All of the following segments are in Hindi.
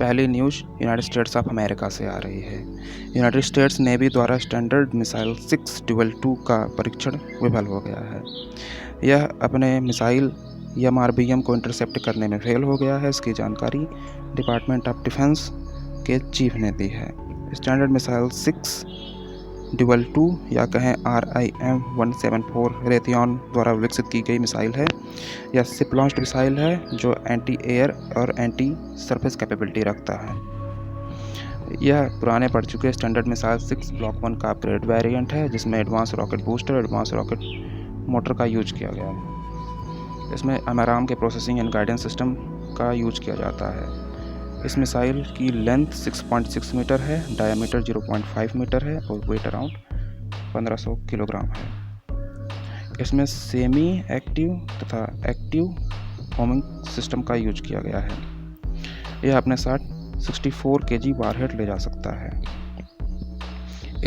पहली news United states of America से आ रही है। यूनाइटेड स्टेट्स नेवी द्वारा स्टैंडर्ड मिसाइल 622 का परीक्षण विफल हो गया है। यह अपने मिसाइल एमआरबीएम को इंटरसेप्ट करने में फेल हो गया है। इसकी जानकारी डिपार्टमेंट ऑफ डिफेंस के चीफ ने दी है। स्टैंडर्ड मिसाइल 622 या कहें RIM-174 रेथियन द्वारा विकसित की गई मिसाइल है। यह शिप लॉन्च्ड मिसाइल है जो एंटी एयर और एंटी सरफेस कैपेबिलिटी रखता है। यह पुराने पड़ चुके स्टैंडर्ड मिसाइल 6 ब्लॉक 1 का अपग्रेड वेरिएंट है, जिसमें advance rocket booster, advance rocket motor का यूज किया गया है। इसमें AMRAAM के प्रोसेसिंग एंड गाइडेंस सिस्टम का यूज किया जाता है। इस मिसाइल की लेंथ 6.6 मीटर है, डायमीटर 0.5 मीटर है और वेट अराउंड 1500 किलोग्राम है। इसमें सेमी एक्टिव तथा एक्टिव होमिंग सिस्टम का यूज किया गया है। यह अपने साथ 64 kg वारहेड ले जा सकता है।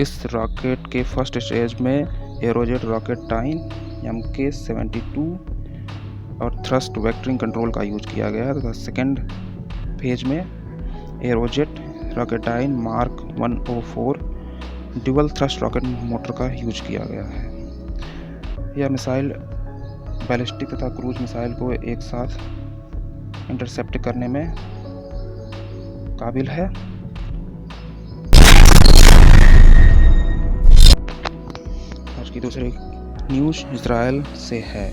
इस रॉकेट के फर्स्ट स्टेज में एरोजेट रॉकेटाइन MK-72 और थ्रस्ट वेक्टरिंग कंट्रोल का यूज किया गया है तथा सेकेंड फेज में Aerojet Rocketdyne mark 104 dual thrust rocket motor का यूज किया गया है। यह मिसाइल बैलिस्टिक तथा क्रूज मिसाइल को एक साथ इंटरसेप्ट करने में काबिल है। आज की दूसरी न्यूज़ इजराइल से है।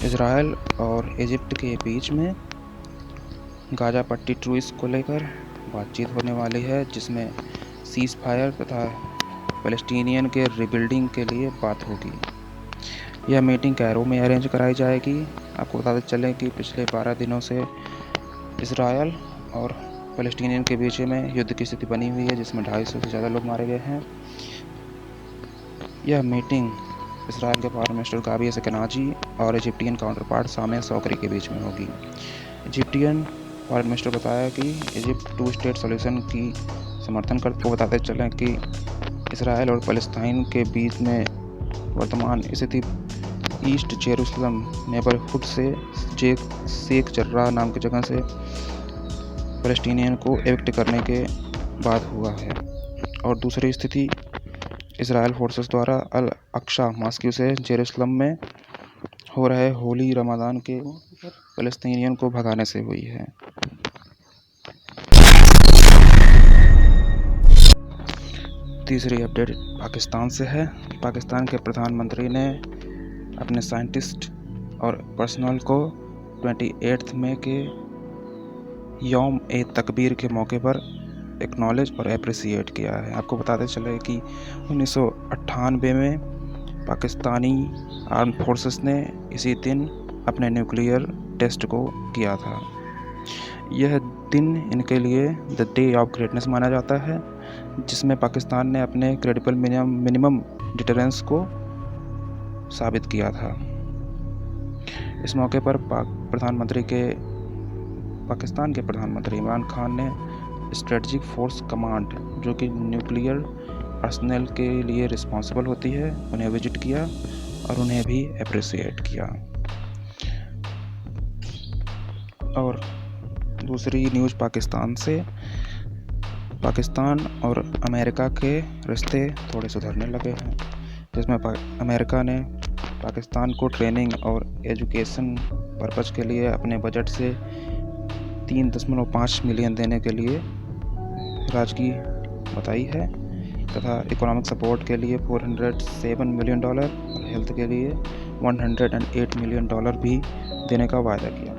इजराइल और इजिप्ट के बीच में गाजा पट्टी ट्रूस को लेकर बातचीत होने वाली है, जिसमें सीज फायर तथा पैलेस्टीनियन के रिबिल्डिंग के लिए बात होगी। यह मीटिंग कैरो में अरेंज कराई जाएगी। आपको बताते चलें कि पिछले 12 दिनों से इजराइल और पैलेस्टीनियन के बीच में युद्ध की स्थिति बनी हुई है, जिसमें 250 से ज़्यादा लोग मारे गए हैं। यह मीटिंग इजराइल के फॉरेन मिनिस्टर गाबी अशकेनाजी और इजिप्टियन काउंटर पार्ट सामे सौकरी के बीच में होगी। इजिप्टियन फॉरेन मिनिस्टर बताया कि इजिप्ट 2 स्टेट सॉल्यूशन की समर्थन करते को बताते चलें कि इसराइल और फ़लस्तीन के बीच में वर्तमान स्थिति ईस्ट जेरूसलम नेबरहुड से शेख जर्राह नाम की जगह से फ़लस्तीनियन को एविक्ट करने के बाद हुआ है, और दूसरी स्थिति इसराइल फोर्सेस द्वारा अल अक्सा मॉस्क्यू से जेरूसलम में हो रहे होली रमज़ान के फ़लस्तीनियन को भगाने से हुई है। तीसरी अपडेट पाकिस्तान से है। पाकिस्तान के प्रधानमंत्री ने अपने साइंटिस्ट और पर्सनल को 28 मई के यौम-ए-तकबीर के मौके पर एक्नॉलेज और अप्रिसिएट किया है। आपको बताते चले कि 1998 में पाकिस्तानी आर्म फोर्सेस ने इसी दिन अपने न्यूक्लियर टेस्ट को किया था। यह दिन इनके लिए द डे ऑफ ग्रेटनेस माना जाता है, जिसमें पाकिस्तान ने अपने क्रेडिबल मिनिमम डिटरेंस को साबित किया था। इस मौके पर पाकिस्तान के प्रधानमंत्री इमरान खान ने स्ट्रेटजिक फोर्स कमांड, जो कि न्यूक्लियर पर्सनल के लिए रिस्पॉन्सिबल होती है, उन्हें विजिट किया और उन्हें भी अप्रिसिएट किया। और दूसरी न्यूज़ पाकिस्तान से। पाकिस्तान और अमेरिका के रिश्ते थोड़े सुधरने लगे हैं, जिसमें अमेरिका ने पाकिस्तान को ट्रेनिंग और एजुकेशन पर्पज़ के लिए अपने बजट से 3.5 मिलियन देने के लिए राजगी बताई है तथा इकोनॉमिक सपोर्ट के लिए $407 मिलियन और हेल्थ के लिए $108 मिलियन भी देने का वायदा किया।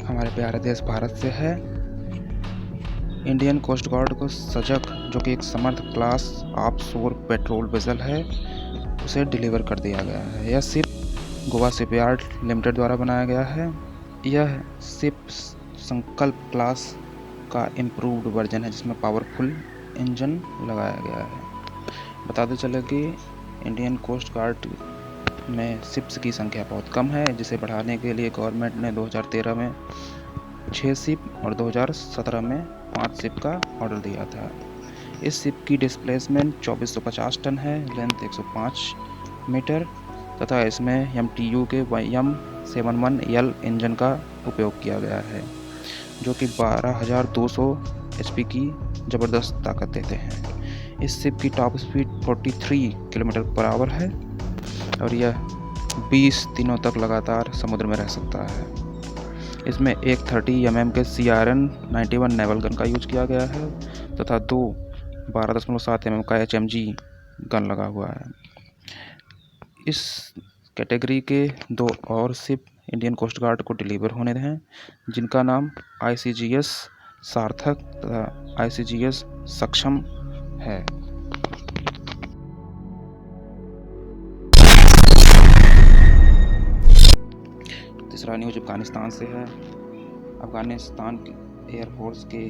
हमारे प्यारे देश भारत से है। इंडियन कोस्ट गार्ड को सजग, जो कि एक समर्थ क्लास ऑफशोर पेट्रोल वेसल है, उसे डिलीवर कर दिया गया है। यह शिप गोवा शिपयार्ड लिमिटेड द्वारा बनाया गया है। यह शिप संकल्प क्लास का इम्प्रूव्ड वर्जन है, जिसमें पावरफुल इंजन लगाया गया है। बताते चले कि इंडियन कोस्ट गार्ड में शिप्स की संख्या बहुत कम है, जिसे बढ़ाने के लिए गवर्नमेंट ने 2013 में 6 शिप और 2017 में 5 शिप का ऑर्डर दिया था। इस शिप की डिस्प्लेसमेंट 2450 टन है, लेंथ 105 मीटर तथा इसमें MTU के M71L इंजन का उपयोग किया गया है, जो कि 12,200 HP की ज़बरदस्त ताकत देते हैं। इस शिप की टॉप स्पीड 43 km/h है और यह 20 दिनों तक लगातार समुद्र में रह सकता है। इसमें एक 30 mm के CRN-91 नेवल गन का यूज किया गया है तथा 2 12.7 mm का HMG गन लगा हुआ है। इस कैटेगरी के 2 और शिप इंडियन कोस्ट गार्ड को डिलीवर होने हैं, जिनका नाम ICGS सार्थक तथा ICGS सक्षम है। तीसरा न्यूज अफगानिस्तान से है। अफगानिस्तान एयरफोर्स के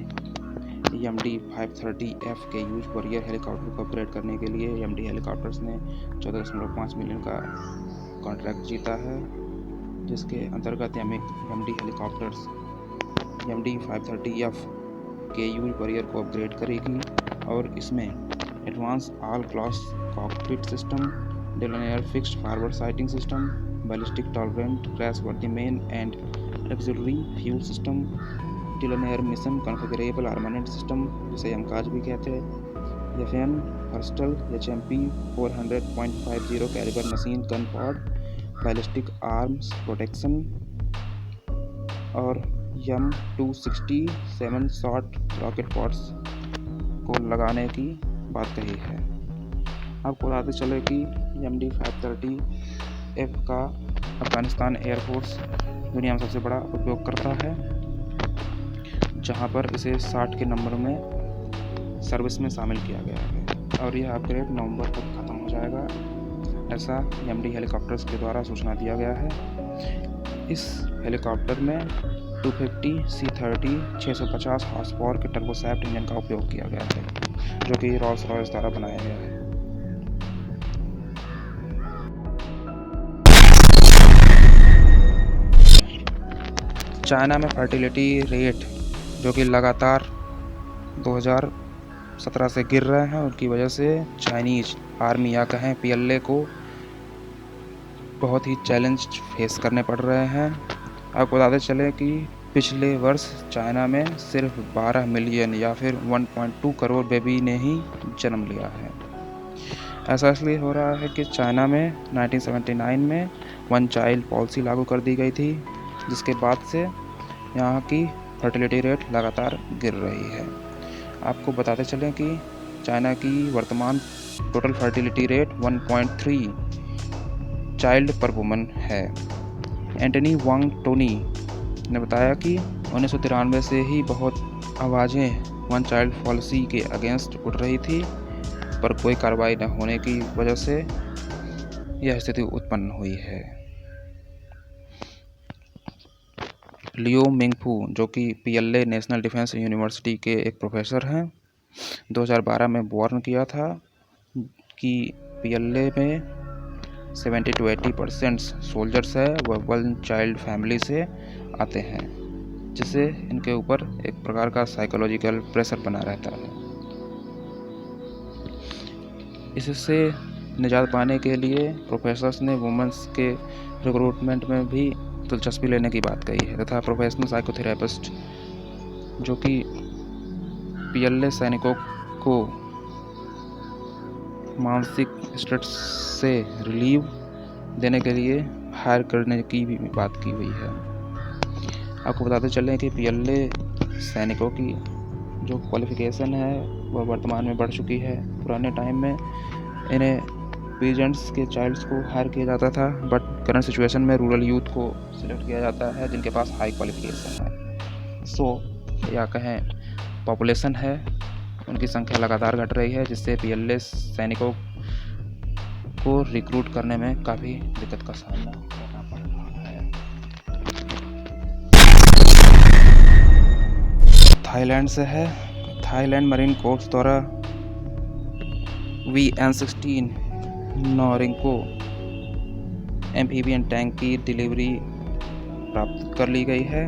MD-530F के यूज वॉरियर हेलीकॉप्टर को अपग्रेड करने के लिए MD हेलीकॉप्टर्स ने 14.5 मिलियन का कॉन्ट्रैक्ट जीता है, जिसके अंतर्गत MD हेलीकॉप्टर्स MD-530F के यूज वॉरियर को अपग्रेड करेगी और इसमें advance all glass cockpit system, Dillon Aero fixed forward sighting system, ballistic tolerant crash worthy main and auxiliary fuel system, Dillon Aero mission configurable armament system जिसे MCAS भी कहते हैं, FN Herstal HMP 400.50 calibre machine gun pod, ballistic arms protection और M267 शॉर्ट रॉकेट पॉड्स को लगाने की बात कही है। आपको बताते चले कि MD-530F का अफगानिस्तान एयरफोर्स दुनिया में सबसे बड़ा उपयोग करता है, जहां पर इसे 60 के नंबर में सर्विस में शामिल किया गया है और यह अपग्रेड नवंबर तक खत्म हो जाएगा, ऐसा MD हेलीकॉप्टर्स के द्वारा सूचना दिया गया है। इस हेलीकॉप्टर में 250 C30 650 हॉर्स पावर के टर्बोसैफ्ट इंजन का उपयोग किया गया है, जो कि रॉल्स रॉयस द्वारा बनाया गया है। चाइना में फर्टिलिटी रेट जो कि लगातार 2017 से गिर रहे हैं, उनकी वजह से चाइनीज आर्मी या कहें PLA को बहुत ही चैलेंज फेस करने पड़ रहे हैं। आपको बताते चले कि पिछले वर्ष चाइना में सिर्फ 12 मिलियन या फिर 1.2 करोड़ बेबी ने ही जन्म लिया है। ऐसा इसलिए हो रहा है कि चाइना में 1979 में वन चाइल्ड पॉलिसी लागू कर दी गई थी, जिसके बाद से यहाँ की फर्टिलिटी रेट लगातार गिर रही है। आपको बताते चलें कि चाइना की वर्तमान टोटल फर्टिलिटी रेट 1.3 चाइल्ड पर वुमन है। एंटनी वांग टोनी ने बताया कि 1993 से ही बहुत आवाज़ें वन चाइल्ड पॉलिसी के अगेंस्ट उठ रही थी, पर कोई कार्रवाई न होने की वजह से यह स्थिति उत्पन्न हुई है। लियो मिंगफू जो कि PLA नेशनल डिफेंस यूनिवर्सिटी के एक प्रोफेसर हैं, 2012 में वार्न किया था कि PLA में 70 to 80% सोल्जर्स है वह वन चाइल्ड फैमिली से आते हैं, जिससे इनके ऊपर एक प्रकार का साइकोलॉजिकल प्रेशर बना रहता है। इससे निजात पाने के लिए प्रोफेसर्स ने वुमेन्स के रिक्रूटमेंट में भी दिलचस्पी लेने की बात कही है तथा प्रोफेशनल साइकोथेरेपिस्ट जो कि PLA सैनिकों को मानसिक स्ट्रेस से रिलीव देने के लिए हायर करने की भी बात की हुई है। आपको बताते चलें कि PLA सैनिकों की जो क्वालिफिकेशन है वह वर्तमान में बढ़ चुकी है। पुराने टाइम में इन्हें पीजेंट्स के चाइल्ड्स को हायर किया जाता था, बट करंट सिचुएशन में रूरल यूथ को सिलेक्ट किया जाता है जिनके पास हाई क्वालिफिकेशन है। या कहें पॉपुलेशन है, उनकी संख्या लगातार घट रही है, जिससे PLA सैनिकों को रिक्रूट करने में काफ़ी दिक्कत का सामना करना पड़ रहा है। थाईलैंड से है। थाईलैंड मरीन कोर्प्स द्वारा VN-16 नोरिंको एम्फीबियन टैंक की डिलीवरी प्राप्त कर ली गई है।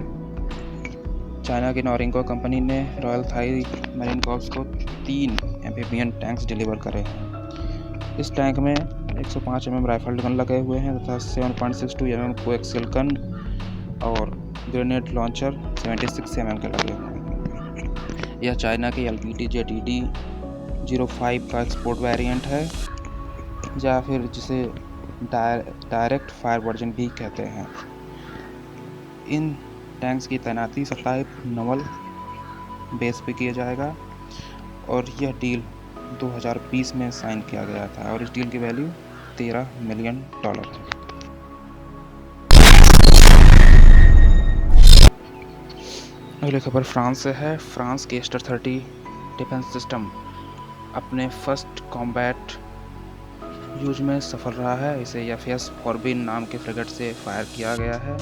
चाइना की नोरिंको कंपनी ने रॉयल थाई मरीन कोर्प्स को 3 एम्फीबियन टैंक्स डिलीवर करे हैं। इस टैंक में 105 mm राइफल्ड गन लगे हुए हैं तथा 7.62 mm कोएक्सियल गन और ग्रेनेड लॉन्चर 76 mm के लगे हुए हैं। यह चाइना के LPT ZED 05 का एक्सपोर्ट वेरिएंट है या फिर जिसे डायरेक्ट फायर वर्जन भी कहते हैं। इन टैंक्स की तैनाती 27 नवल बेस पे किया जाएगा और यह डील 2020 में साइन किया गया था और इस डील की वैल्यू $13 मिलियन है। अगली खबर फ्रांस से है। फ्रांस के एस्टर 30 डिफेंस सिस्टम अपने फर्स्ट कॉम्बैट यूज में सफल रहा है। इसे FS फॉर्बिन नाम के फ्रिगेट से फायर किया गया है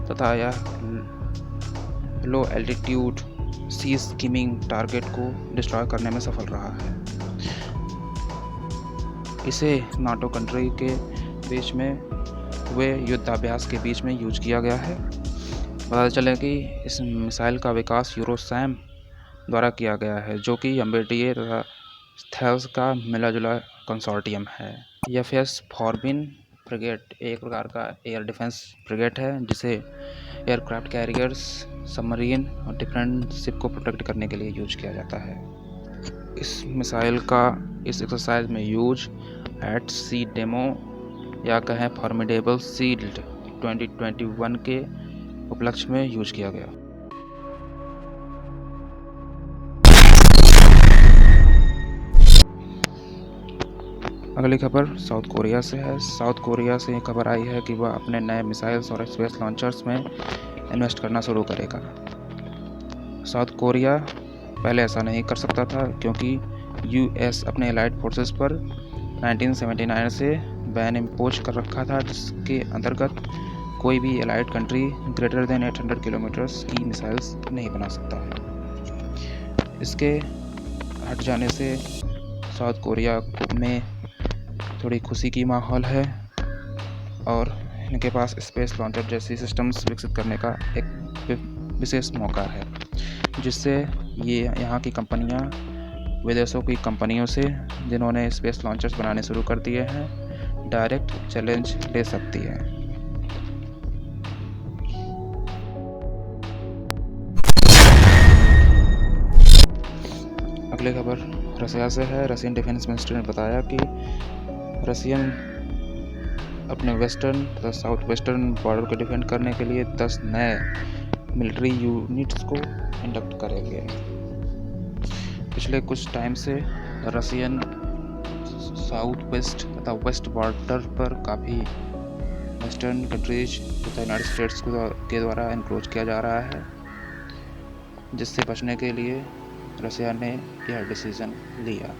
तथा यह लो एल्टीट्यूड सी स्किमिंग टारगेट को डिस्ट्रॉय करने में सफल रहा है। इसे नाटो कंट्री के बीच में हुए युद्धाभ्यास के बीच में यूज किया गया है। पता चले कि इस मिसाइल का विकास यूरोसैम द्वारा किया गया है जो कि MBDA तथा थेल्स का मिला जुला कंसोर्टियम है। FS फॉर्बिन फ्रिगेट एक प्रकार का एयर डिफेंस फ्रिगेट है जिसे एयरक्राफ्ट कैरियर्स, सबमरीन और डिफरेंट शिप को प्रोटेक्ट करने के लिए यूज किया जाता है। इस मिसाइल का इस एक्सरसाइज में यूज एट सी डेमो या कहें फॉर्मिडेबल शील्ड 2021 के उपलक्ष्य में यूज किया गया। अगली खबर साउथ कोरिया से है। साउथ कोरिया से खबर आई है कि वह अपने नए मिसाइल्स और स्पेस लॉन्चर्स में इन्वेस्ट करना शुरू करेगा। साउथ कोरिया पहले ऐसा नहीं कर सकता था क्योंकि US अपने एलाइड फोर्सेस पर 1979 से बैन इम्पोज कर रखा था जिसके अंतर्गत कोई भी allied country greater than 800 kilometres की मिसाइल्स नहीं बना सकता है। इसके हट जाने से साउथ कोरिया में थोड़ी खुशी की माहौल है और इनके पास स्पेस लॉन्चर जैसी सिस्टम्स विकसित करने का एक विशेष मौका है जिससे ये यहाँ की कंपनियाँ विदेशों की कंपनियों से जिन्होंने स्पेस लॉन्चर्स बनाने शुरू कर दिए हैं डायरेक्ट चैलेंज ले सकती है। अगली खबर रसिया से है। रशियन डिफेंस मिनिस्टर ने बताया कि रशियन अपने वेस्टर्न तथा साउथ वेस्टर्न बॉर्डर को डिफेंड करने के लिए 10 नए मिलिट्री यूनिट्स को इंडक्ट करेंगे। पिछले कुछ टाइम से रशियन साउथ वेस्ट तथा वेस्ट बॉर्डर पर काफ़ी वेस्टर्न कंट्रीज तथा यूनाइटेड स्टेट्स के द्वारा एनक्रोच किया जा रहा है जिससे बचने के लिए रशिया ने यह डिसीज़न लिया।